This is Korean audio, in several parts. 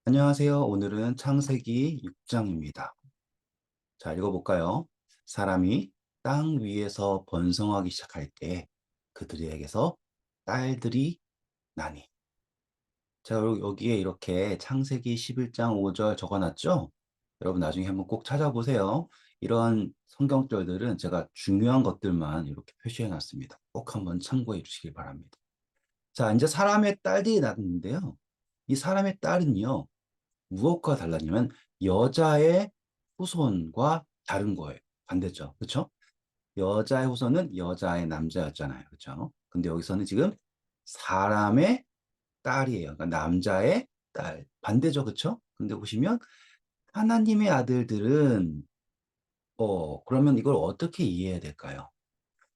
안녕하세요. 오늘은 창세기 6장입니다. 자, 읽어볼까요? 사람이 땅 위에서 번성하기 시작할 때 그들에게서 딸들이 나니. 자, 여기에 이렇게 창세기 11장 5절 적어놨죠? 여러분 나중에 한번 꼭 찾아보세요. 이런 성경절들은 제가 중요한 것들만 이렇게 표시해놨습니다. 꼭 한번 참고해 주시길 바랍니다. 자, 이제 사람의 딸들이 낳는데요. 이 사람의 딸은요. 무엇과 달라냐면 여자의 후손과 다른 거예요. 반대죠. 그렇죠? 여자의 후손은 여자의 남자였잖아요. 그렇죠? 근데 여기서는 지금 사람의 딸이에요. 그러니까 남자의 딸. 반대죠. 그렇죠? 근데 보시면 하나님의 아들들은 그러면 이걸 어떻게 이해해야 될까요?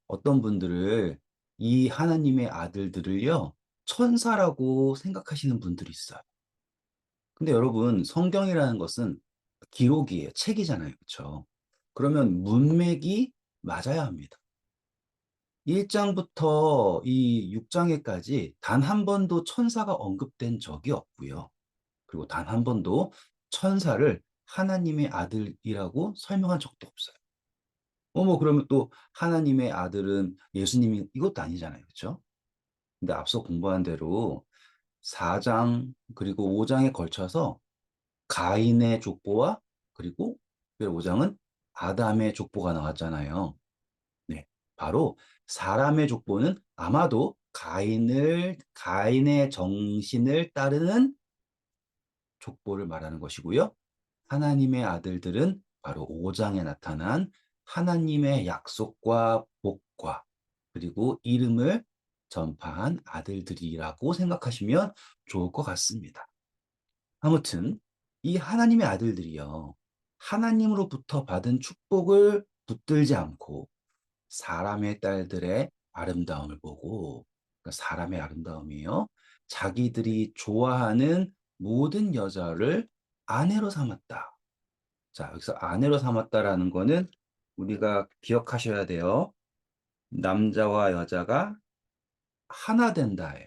어떤 분들을 이 하나님의 아들들을요. 천사라고 생각하시는 분들이 있어요. 근데 여러분, 성경이라는 것은 기록이에요. 책이잖아요. 그렇죠? 그러면 문맥이 맞아야 합니다. 1장부터 이 6장에까지 단 한 번도 천사가 언급된 적이 없고요. 그리고 단 한 번도 천사를 하나님의 아들이라고 설명한 적도 없어요. 그러면 또 하나님의 아들은 예수님이 이것도 아니잖아요. 그렇죠? 근데 앞서 공부한 대로 4장 그리고 5장에 걸쳐서 가인의 족보와 그리고 5장은 아담의 족보가 나왔잖아요. 네. 바로 사람의 족보는 아마도 가인의 정신을 따르는 족보를 말하는 것이고요. 하나님의 아들들은 바로 5장에 나타난 하나님의 약속과 복과 그리고 이름을 전파한 아들들이라고 생각하시면 좋을 것 같습니다. 아무튼 이 하나님의 아들들이요. 하나님으로부터 받은 축복을 붙들지 않고 사람의 딸들의 아름다움을 보고 그러니까 사람의 아름다움이요. 자기들이 좋아하는 모든 여자를 아내로 삼았다. 자, 여기서 아내로 삼았다라는 거는 우리가 기억하셔야 돼요. 남자와 여자가 하나 된다예요.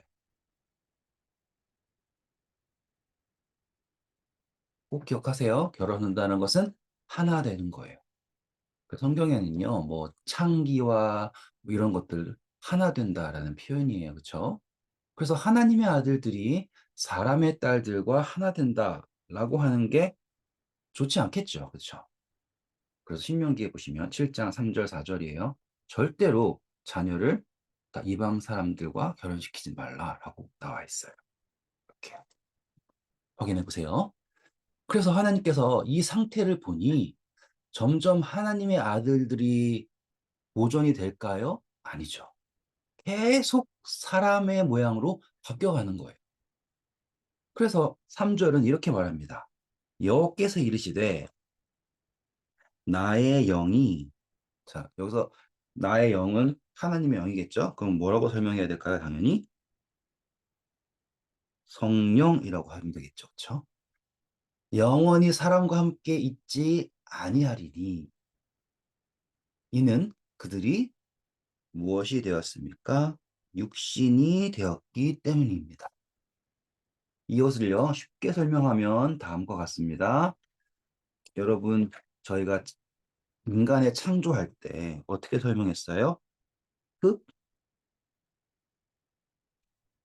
꼭 기억하세요. 결혼한다는 것은 하나 되는 거예요. 그 성경에는요, 뭐 창기와 뭐 이런 것들 하나 된다라는 표현이에요. 그렇죠? 그래서 하나님의 아들들이 사람의 딸들과 하나 된다라고 하는 게 좋지 않겠죠. 그렇죠? 그래서 신명기에 보시면 7장 3절 4절이에요. 절대로 자녀를 다 이방 사람들과 결혼시키지 말라라고 나와 있어요. 이렇게 확인해 보세요. 그래서 하나님께서 이 상태를 보니 점점 하나님의 아들들이 보존이 될까요? 아니죠. 계속 사람의 모양으로 바뀌어가는 거예요. 그래서 3절은 이렇게 말합니다. 여호와께서 이르시되 나의 영이 자 여기서 나의 영은 하나님의 영이겠죠? 그럼 뭐라고 설명해야 될까요? 당연히 성령이라고 하면 되겠죠. 그렇죠? 영원히 사람과 함께 있지 아니하리니 이는 그들이 무엇이 되었습니까? 육신이 되었기 때문입니다. 이것을요, 쉽게 설명하면 다음과 같습니다. 여러분, 저희가 인간의 창조할 때 어떻게 설명했어요? 흙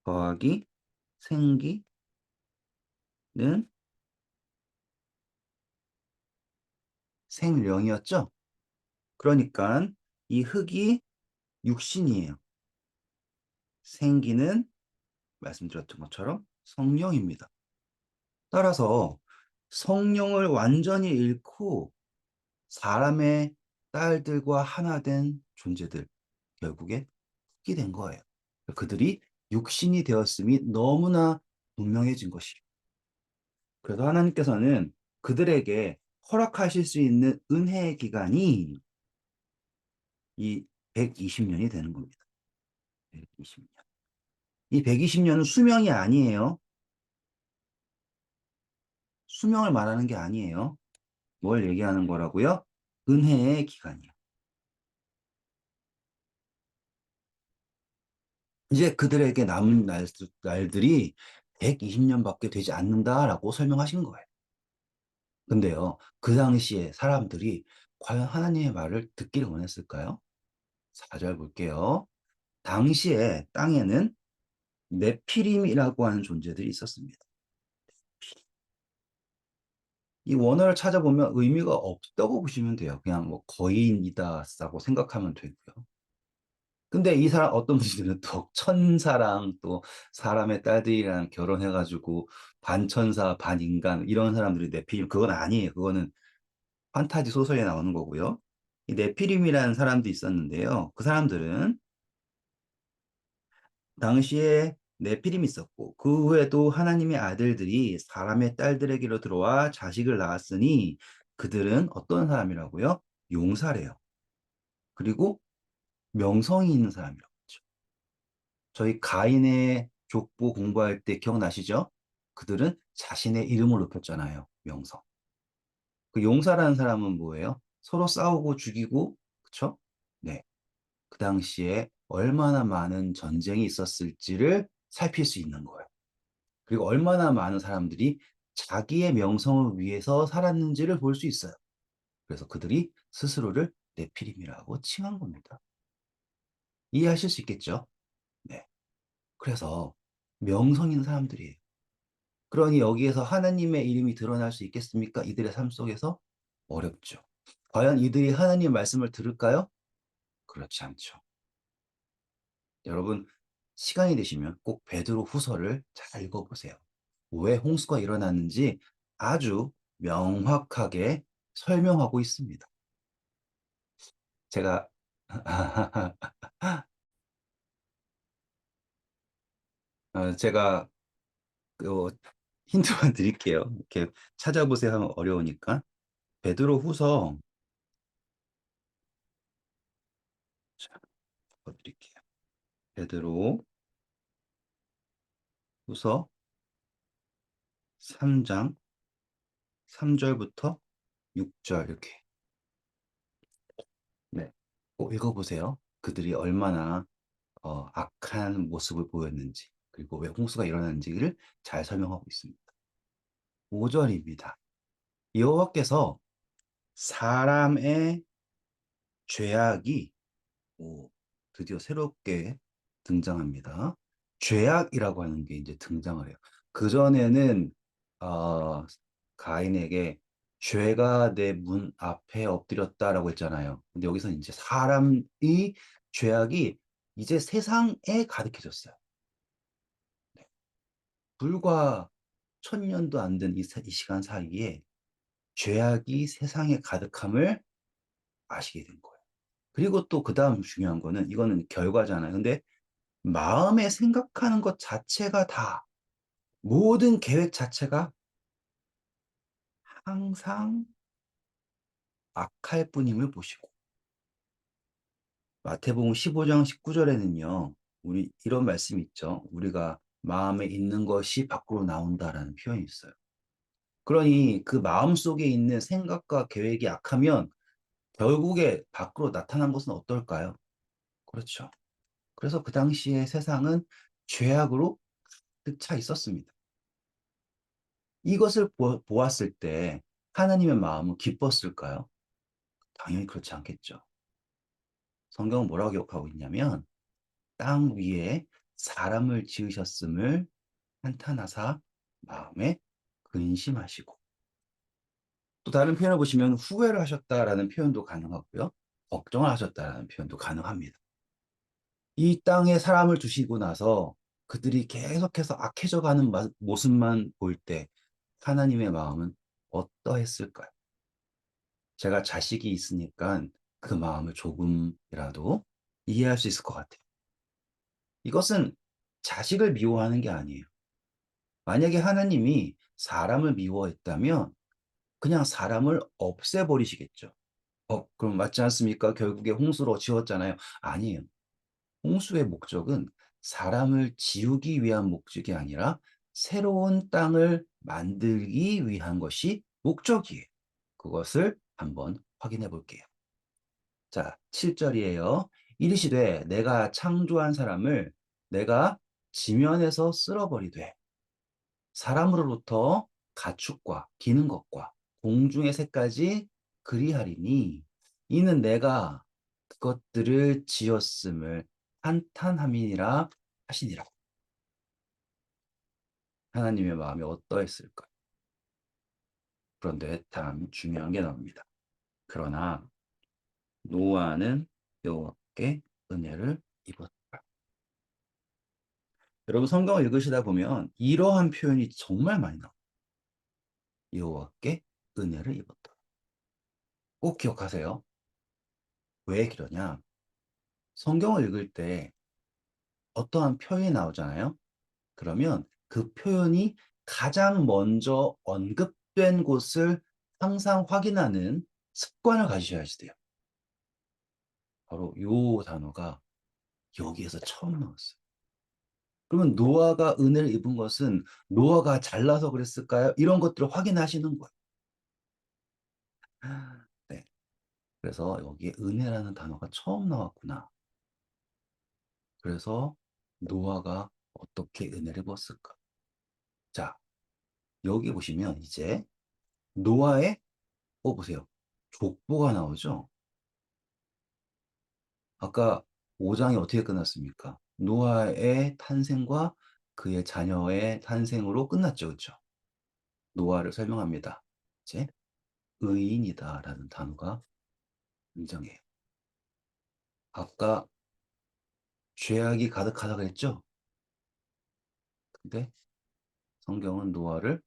더하기 생기는 생명이었죠? 그러니까 이 흙이 육신이에요. 생기는 말씀드렸던 것처럼 성령입니다. 따라서 성령을 완전히 잃고 사람의 딸들과 하나 된 존재들, 결국에 흙이 된 거예요. 그들이 육신이 되었음이 너무나 분명해진 것이에요. 그래서 하나님께서는 그들에게 허락하실 수 있는 은혜의 기간이 이 120년이 되는 겁니다. 120년. 이 120년은 수명이 아니에요. 수명을 말하는 게 아니에요. 뭘 얘기하는 거라고요? 은혜의 기간이요. 이제 그들에게 남은 날들이 120년밖에 되지 않는다라고 설명하신 거예요. 근데요, 그 당시에 사람들이 과연 하나님의 말을 듣기를 원했을까요? 4절 볼게요. 당시에 땅에는 네피림이라고 하는 존재들이 있었습니다. 이 원어를 찾아보면 의미가 없다고 보시면 돼요. 그냥 뭐 거인이다라고 생각하면 되고요. 근데 이 사람 어떤 분들은 또 천사랑 또 사람의 딸들이랑 결혼해가지고 반천사 반인간 이런 사람들이 네피림, 그건 아니에요. 그거는 판타지 소설에 나오는 거고요. 이 네피림이라는 사람도 있었는데요. 그 사람들은 당시에 네피림이 있었고 그 후에도 하나님의 아들들이 사람의 딸들에게로 들어와 자식을 낳았으니 그들은 어떤 사람이라고요? 용사래요. 그리고 명성이 있는 사람이라고 했죠. 저희 가인의 족보 공부할 때 기억나시죠? 그들은 자신의 이름을 높였잖아요. 명성. 그 용사라는 사람은 뭐예요? 서로 싸우고 죽이고, 그쵸? 네. 그 당시에 얼마나 많은 전쟁이 있었을지를 살필 수 있는 거예요. 그리고 얼마나 많은 사람들이 자기의 명성을 위해서 살았는지를 볼 수 있어요. 그래서 그들이 스스로를 네피림이라고 칭한 겁니다. 이해하실 수 있겠죠? 네. 그래서 명성 있는 사람들이에요. 그러니 여기에서 하나님의 이름이 드러날 수 있겠습니까? 이들의 삶 속에서 어렵죠. 과연 이들이 하나님의 말씀을 들을까요? 그렇지 않죠. 여러분, 시간이 되시면 꼭 베드로 후서를 잘 읽어보세요. 왜 홍수가 일어났는지 아주 명확하게 설명하고 있습니다. 제가 제가 그 힌트만 드릴게요. 이렇게 찾아보세요 하면 어려우니까. 베드로 후서, 자, 드릴게요. 베드로 후서 3장 3절부터 6절 이렇게. 네. 꼭 읽어보세요. 그들이 얼마나 악한 모습을 보였는지, 그리고 왜 홍수가 일어났는지를 잘 설명하고 있습니다. 5절입니다. 여호와께서 사람의 죄악이, 오, 드디어 새롭게 등장합니다. 죄악이라고 하는 게 이제 등장을 해요. 그전에는 어, 가인에게 죄가 내 문 앞에 엎드렸다라고 했잖아요. 근데 여기서 이제 사람이 죄악이 이제 세상에 가득해졌어요. 네. 불과 1000년도 안 된 이 시간 사이에 죄악이 세상에 가득함을 아시게 된 거예요. 그리고 또 그 다음 중요한 거는 이거는 결과잖아요. 근데 마음에 생각하는 것 자체가 다, 모든 계획 자체가 항상 악할 뿐임을 보시고, 마태복음 15장 19절에는요, 우리 이런 말씀이 있죠. 우리가 마음에 있는 것이 밖으로 나온다라는 표현이 있어요. 그러니 그 마음 속에 있는 생각과 계획이 악하면 결국에 밖으로 나타난 것은 어떨까요? 그렇죠. 그래서 그 당시에 세상은 죄악으로 가득 차 있었습니다. 이것을 보았을 때 하나님의 마음은 기뻤을까요? 당연히 그렇지 않겠죠. 성경은 뭐라고 기록하고 있냐면 땅 위에 사람을 지으셨음을 한탄하사 마음에 근심하시고, 또 다른 표현을 보시면 후회를 하셨다라는 표현도 가능하고요. 걱정을 하셨다라는 표현도 가능합니다. 이 땅에 사람을 두시고 나서 그들이 계속해서 악해져 가는 모습만 볼 때 하나님의 마음은 어떠했을까요? 제가 자식이 있으니까 그 마음을 조금이라도 이해할 수 있을 것 같아요. 이것은 자식을 미워하는 게 아니에요. 만약에 하나님이 사람을 미워했다면 그냥 사람을 없애버리시겠죠. 그럼 맞지 않습니까? 결국에 홍수로 지웠잖아요. 아니에요. 홍수의 목적은 사람을 지우기 위한 목적이 아니라 새로운 땅을 만들기 위한 것이 목적이에요. 그것을 한번 확인해 볼게요. 자, 7절이에요. 이르시되 내가 창조한 사람을 내가 지면에서 쓸어버리되. 사람으로부터 가축과 기는 것과 공중의 새까지 그리하리니 이는 내가 그것들을 지었음을 한탄함이니라 하시니라. 하나님의 마음이 어떠했을까? 그런데 참 중요한 게 나옵니다. 그러나 노아는 여호와께 은혜를 입었다. 여러분 성경을 읽으시다 보면 이러한 표현이 정말 많이 나와요. 여호와께 은혜를 입었다. 꼭 기억하세요. 왜 그러냐? 성경을 읽을 때 어떠한 표현이 나오잖아요. 그러면 그 표현이 가장 먼저 언급된 곳을 항상 확인하는 습관을 가지셔야지 돼요. 바로 요 단어가 여기에서 처음 나왔어요. 그러면 노아가 은혜를 입은 것은 노아가 잘나서 그랬을까요? 이런 것들을 확인하시는 거예요. 네. 그래서 여기에 은혜라는 단어가 처음 나왔구나. 그래서 노아가 어떻게 은혜를 입었을까? 자, 여기 보시면 이제 노아의 보세요. 족보가 나오죠. 아까 5장이 어떻게 끝났습니까? 노아의 탄생과 그의 자녀의 탄생으로 끝났죠. 그렇죠? 노아를 설명합니다. 이제 의인이다라는 단어가 등장해요. 아까 죄악이 가득하다고 했죠? 근데 성경은 노아를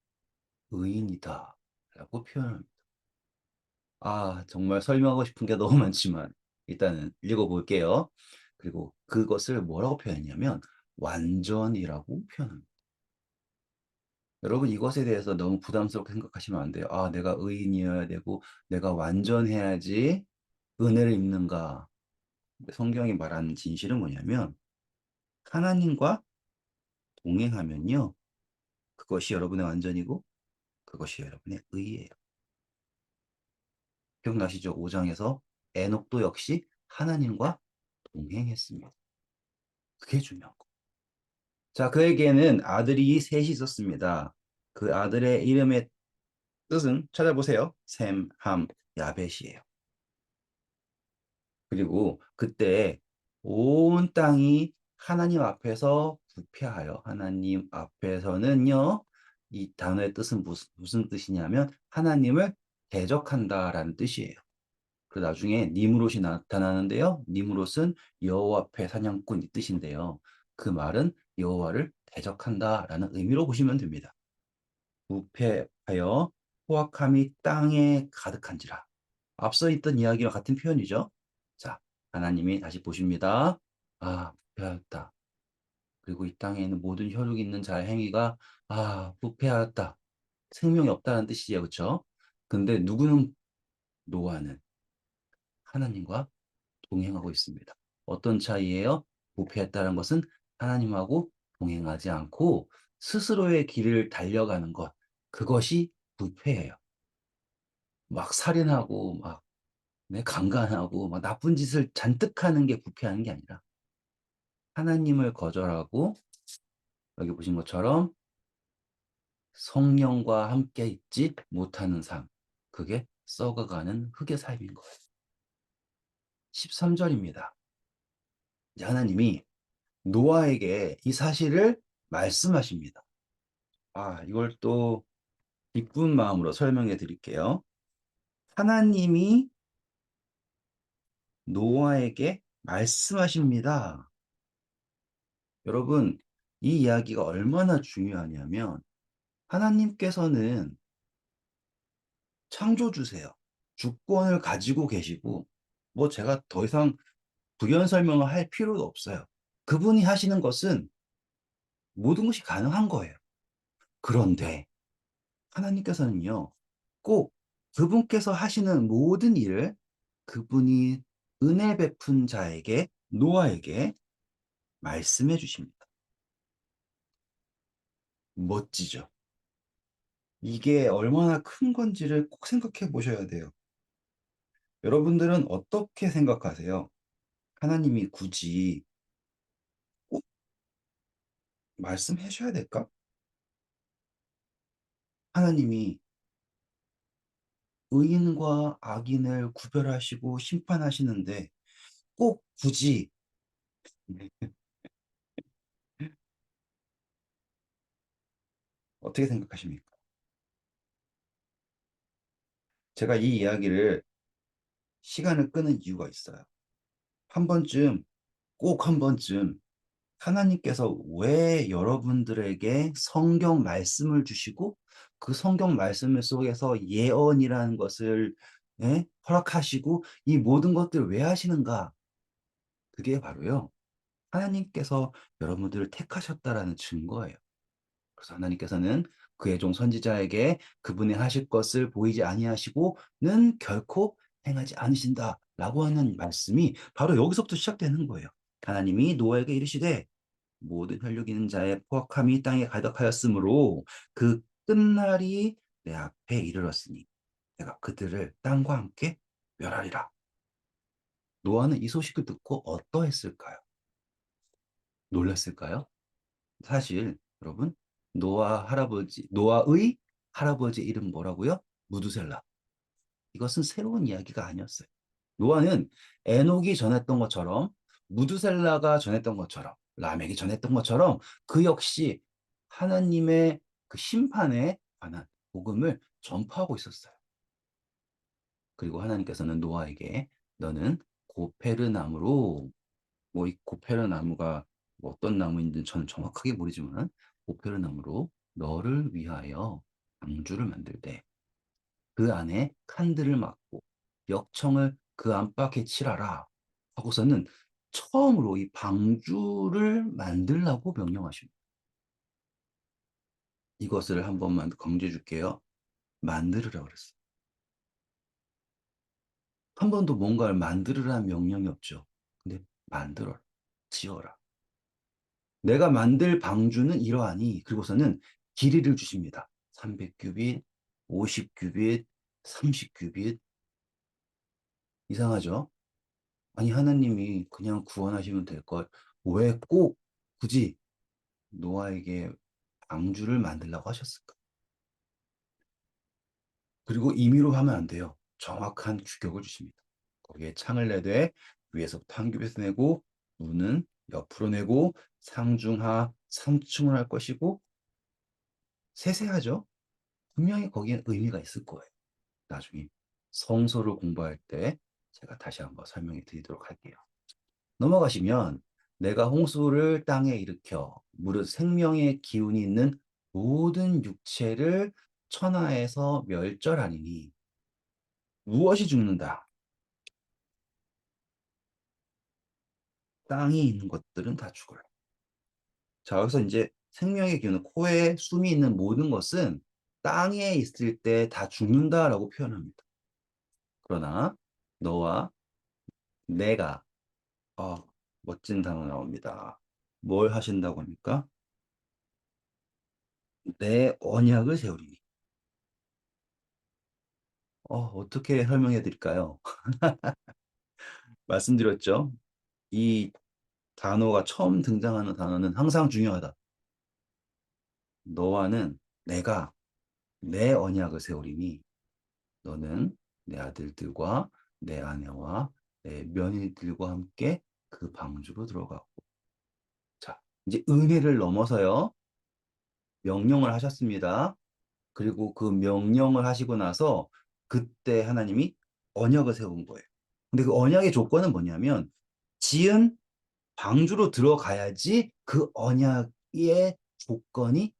의인이다 라고 표현합니다. 정말 설명하고 싶은 게 너무 많지만 일단은 읽어볼게요. 그리고 그것을 뭐라고 표현했냐면 완전이라고 표현합니다. 여러분 이것에 대해서 너무 부담스럽게 생각하시면 안 돼요. 내가 의인이어야 되고 내가 완전해야지 은혜를 입는가. 성경이 말하는 진실은 뭐냐면 하나님과 동행하면요. 그것이 여러분의 완전이고 그것이 여러분의 의예요. 기억나시죠? 5장에서 에녹도 역시 하나님과 동행했습니다. 그게 중요한 거. 자, 그에게는 아들이 셋이 있었습니다. 그 아들의 이름의 뜻은 찾아보세요. 셈, 함, 야벳이에요. 그리고 그때 온 땅이 하나님 앞에서 부패하여 하나님 앞에서는요. 이 단어의 뜻은 무슨 뜻이냐면 하나님을 대적한다라는 뜻이에요. 그 나중에 니므롯이 나타나는데요. 니므롯은 여호와의 사냥꾼 이 뜻인데요. 그 말은 여호와를 대적한다라는 의미로 보시면 됩니다. 부패하여 포악함이 땅에 가득한지라. 앞서 있던 이야기와 같은 표현이죠. 자, 하나님이 다시 보십니다. 부패하였다. 그리고 이 땅에 있는 모든 혈육이 있는 자의 행위가 부패하였다. 생명이 없다는 뜻이에요. 그렇죠? 근데 누구는 노아는 하나님과 동행하고 있습니다. 어떤 차이예요? 부패했다는 것은 하나님하고 동행하지 않고 스스로의 길을 달려가는 것. 그것이 부패예요. 막 살인하고 막 강간하고 막 나쁜 짓을 잔뜩 하는 게 부패하는 게 아니라 하나님을 거절하고 여기 보신 것처럼 성령과 함께 있지 못하는 삶. 그게 썩어가는 흙의 삶인 거예요. 13절입니다. 하나님이 노아에게 이 사실을 말씀하십니다. 이걸 또 기쁜 마음으로 설명해 드릴게요. 하나님이 노아에게 말씀하십니다. 여러분, 이 이야기가 얼마나 중요하냐면 하나님께서는 창조주세요. 주권을 가지고 계시고 제가 더 이상 부연 설명을 할 필요도 없어요. 그분이 하시는 것은 모든 것이 가능한 거예요. 그런데 하나님께서는요, 꼭 그분께서 하시는 모든 일을 그분이 은혜 베푼 자에게, 노아에게 말씀해 주십니다. 멋지죠? 이게 얼마나 큰 건지를 꼭 생각해 보셔야 돼요. 여러분들은 어떻게 생각하세요? 하나님이 굳이 꼭 말씀해 줘야 될까? 하나님이 의인과 악인을 구별하시고 심판하시는데 꼭 굳이 어떻게 생각하십니까? 제가 이 이야기를 시간을 끄는 이유가 있어요. 한 번쯤, 꼭 한 번쯤 하나님께서 왜 여러분들에게 성경 말씀을 주시고 그 성경 말씀 속에서 예언이라는 것을 허락하시고 이 모든 것들을 왜 하시는가? 그게 바로요. 하나님께서 여러분들을 택하셨다라는 증거예요. 그래서 하나님께서는 그의 종 선지자에게 그분의 하실 것을 보이지 아니하시고는 결코 행하지 않으신다라고 하는 말씀이 바로 여기서부터 시작되는 거예요. 하나님이 노아에게 이르시되 모든 혈육 있는 자의 포악함이 땅에 가득하였으므로 그 끝날이 내 앞에 이르렀으니 내가 그들을 땅과 함께 멸하리라. 노아는 이 소식을 듣고 어떠했을까요? 놀랐을까요? 사실 여러분 노아의 할아버지 이름 뭐라고요? 무두셀라. 이것은 새로운 이야기가 아니었어요. 노아는 에녹이 전했던 것처럼 무두셀라가 전했던 것처럼 라멕이 전했던 것처럼 그 역시 하나님의 그 심판에 관한 복음을 전파하고 있었어요. 그리고 하나님께서는 노아에게 너는 고페르나무로 뭐 이 고페르나무가 뭐 어떤 나무인지 저는 정확하게 모르지만 고페르나무로 너를 위하여 방주를 만들되 그 안에 칸들을 막고 역청을 그 안팎에 칠하라 하고서는 처음으로 이 방주를 만들라고 명령하십니다. 이것을 한 번만 강조해 줄게요. 만들으라 그랬어요. 한 번도 뭔가를 만들으라는 명령이 없죠. 근데 만들어라. 지어라. 내가 만들 방주는 이러하니 그리고서는 길이를 주십니다. 300규빗, 50규빗, 30규빗. 이상하죠? 아니 하나님이 그냥 구원하시면 될 걸 왜 꼭 굳이 노아에게 방주를 만들라고 하셨을까? 그리고 임의로 하면 안 돼요. 정확한 규격을 주십니다. 거기에 창을 내되 위에서부터 한 규빗을 내고 문은 옆으로 내고 상중하 3층을 할 것이고 세세하죠? 분명히 거기에 의미가 있을 거예요. 나중에 성서를 공부할 때 제가 다시 한번 설명해 드리도록 할게요. 넘어가시면 내가 홍수를 땅에 일으켜 무릇 생명의 기운이 있는 모든 육체를 천하에서 멸절하리니 무엇이 죽는다? 땅이 있는 것들은 다 죽어요. 자, 여기서 이제 생명의 기운은 코에 숨이 있는 모든 것은 땅에 있을 때 다 죽는다라고 표현합니다. 그러나 너와 내가 멋진 단어 나옵니다. 뭘 하신다고 합니까? 내 언약을 세우리니. 어떻게 설명해 드릴까요? 말씀드렸죠? 이 단어가 처음 등장하는 단어는 항상 중요하다. 너와는 내가 내 언약을 세우리니 너는 내 아들들과 내 아내와 내 며느리들과 함께 그 방주로 들어가고. 자, 이제 은혜를 넘어서요. 명령을 하셨습니다. 그리고 그 명령을 하시고 나서 그때 하나님이 언약을 세운 거예요. 근데 그 언약의 조건은 뭐냐면 지은 방주로 들어가야지 그 언약의 조건이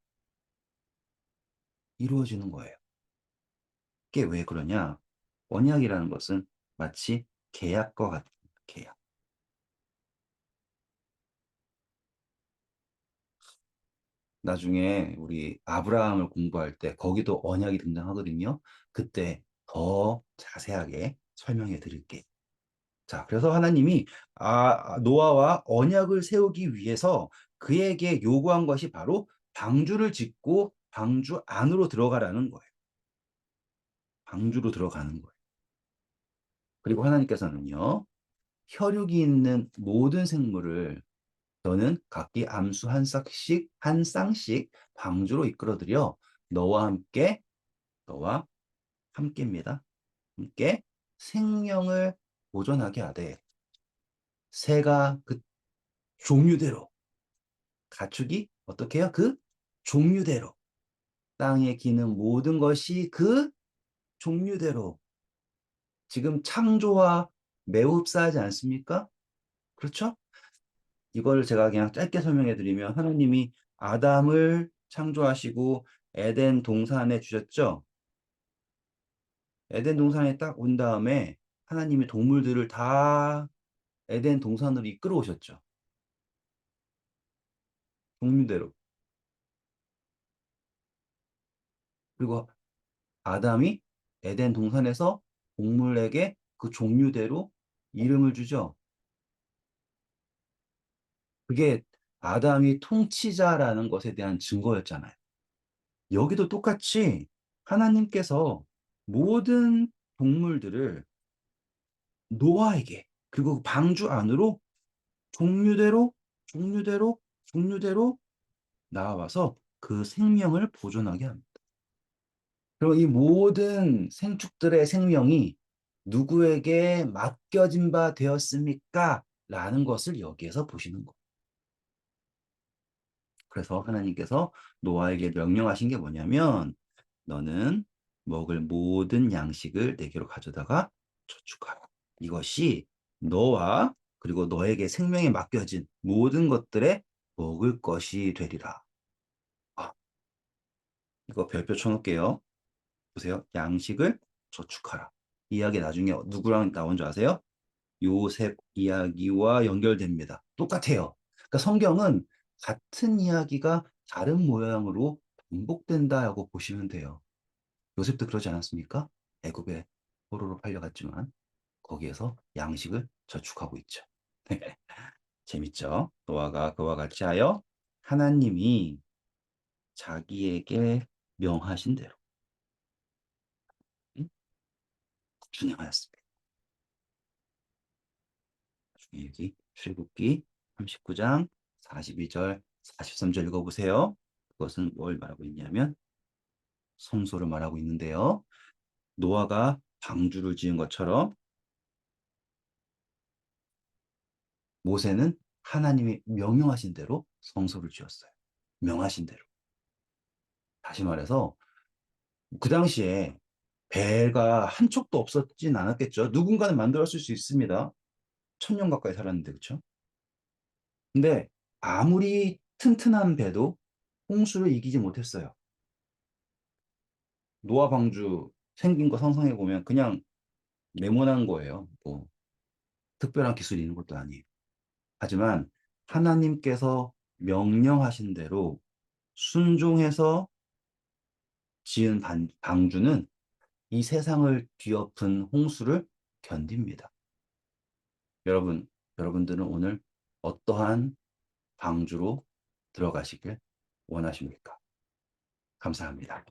이루어지는 거예요. 그게 왜 그러냐? 언약이라는 것은 마치 계약과 같은 계약. 나중에 우리 아브라함을 공부할 때 거기도 언약이 등장하거든요. 그때 더 자세하게 설명해 드릴게요. 자, 그래서 하나님이 노아와 언약을 세우기 위해서 그에게 요구한 것이 바로 방주를 짓고 방주 안으로 들어가라는 거예요. 방주로 들어가는 거예요. 그리고 하나님께서는요, 혈육이 있는 모든 생물을 너는 각기 암수 한 쌍씩 방주로 이끌어들여 너와 함께, 너와 함께입니다. 함께 생명을 보존하게 하되 새가 그 종류대로 가축이 어떻게 해요? 그 종류대로 땅에 기는 모든 것이 그 종류대로 지금 창조와 매우 흡사하지 않습니까? 그렇죠? 이걸 제가 그냥 짧게 설명해 드리면 하나님이 아담을 창조하시고 에덴 동산에 주셨죠? 에덴 동산에 딱 온 다음에 하나님이 동물들을 다 에덴 동산으로 이끌어 오셨죠. 종류대로. 그리고 아담이 에덴 동산에서 동물에게 그 종류대로 이름을 주죠. 그게 아담이 통치자라는 것에 대한 증거였잖아요. 여기도 똑같이 하나님께서 모든 동물들을 노아에게 그리고 방주 안으로 종류대로 종류대로 종류대로 나와서 그 생명을 보존하게 합니다. 그리고 이 모든 생축들의 생명이 누구에게 맡겨진 바 되었습니까? 라는 것을 여기에서 보시는 거예요. 그래서 하나님께서 노아에게 명령하신 게 뭐냐면 너는 먹을 모든 양식을 내게로 가져다가 저축하라. 이것이 너와 그리고 너에게 생명에 맡겨진 모든 것들의 먹을 것이 되리라. 아, 이거 별표 쳐놓을게요. 보세요. 양식을 저축하라. 이야기 나중에 누구랑 나온 줄 아세요? 요셉 이야기와 연결됩니다. 똑같아요. 그러니까 성경은 같은 이야기가 다른 모양으로 반복된다고 보시면 돼요. 요셉도 그러지 않았습니까? 애굽에 포로로 팔려갔지만 거기에서 양식을 저축하고 있죠. 재밌죠? 노아가 그와 같이 하여 하나님이 자기에게 명하신 대로 준행하였습니다. 여기 출애굽기 39장 42절 43절 읽어보세요. 그것은 뭘 말하고 있냐면 성소를 말하고 있는데요. 노아가 방주를 지은 것처럼 모세는 하나님이 명령하신 대로 성소를 지었어요. 명하신 대로. 다시 말해서 그 당시에 배가 한 척도 없었진 않았겠죠. 누군가는 만들었을 수 있습니다. 1000년 가까이 살았는데 그렇죠? 근데 아무리 튼튼한 배도 홍수를 이기지 못했어요. 노아 방주 생긴 거 상상해 보면 그냥 네모난 거예요. 뭐 특별한 기술이 있는 것도 아니에요. 하지만 하나님께서 명령하신 대로 순종해서 지은 방주는 이 세상을 뒤엎은 홍수를 견딥니다. 여러분, 여러분들은 오늘 어떠한 방주로 들어가시길 원하십니까? 감사합니다.